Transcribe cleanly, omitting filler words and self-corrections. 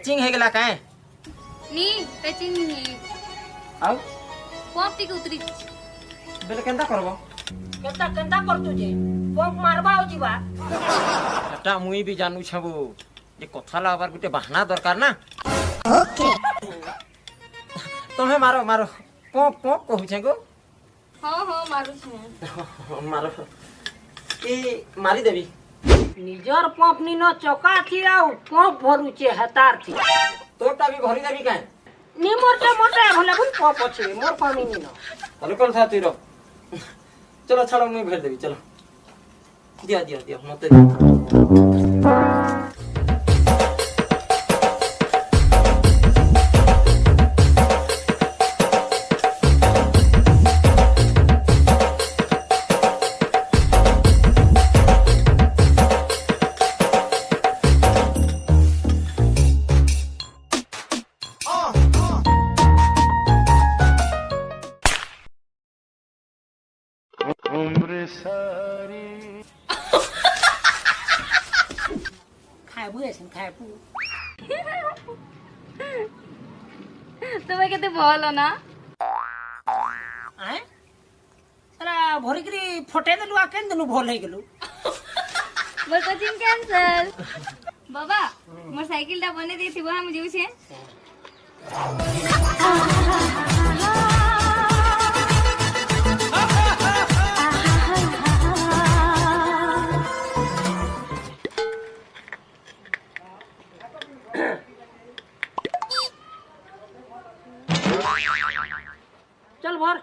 पेचिंग हे गेला काय नी पेचिंग नी आउ पंप टिक उतरी बेले केंता करबो केता केंता करतु जे पंप मारबा हो जीवा एटा मुई भी जानू छबो जे कथा लाबार गुटे बहाना दरकार ना ओके तुम्हें मारो मारो पंप पंप कहू छे गो हां मारू छे मारो ई मारी देबी निजर पंप नी न चौका थी आउ पंप भरू छे हतार थी तोटा भी भरी देबी काय नी मोटे मोटे भले बुन पंप छे मोर पानी नी न अरे कल था तीरो चलो छाड़ो मुई भेज देबी चलो दिया दिया दिया मते उम्र सारी खाए बुए छन खाए पु তুমি কেতে ভালো না आए साला भरी करी फटे देलु आ केन देलु भल हे गेलु মোর কোচিং ক্যান্সেল বাবা মোর সাইকেলটা বনে দিয়েছি বহা আমি যাউছে चल भर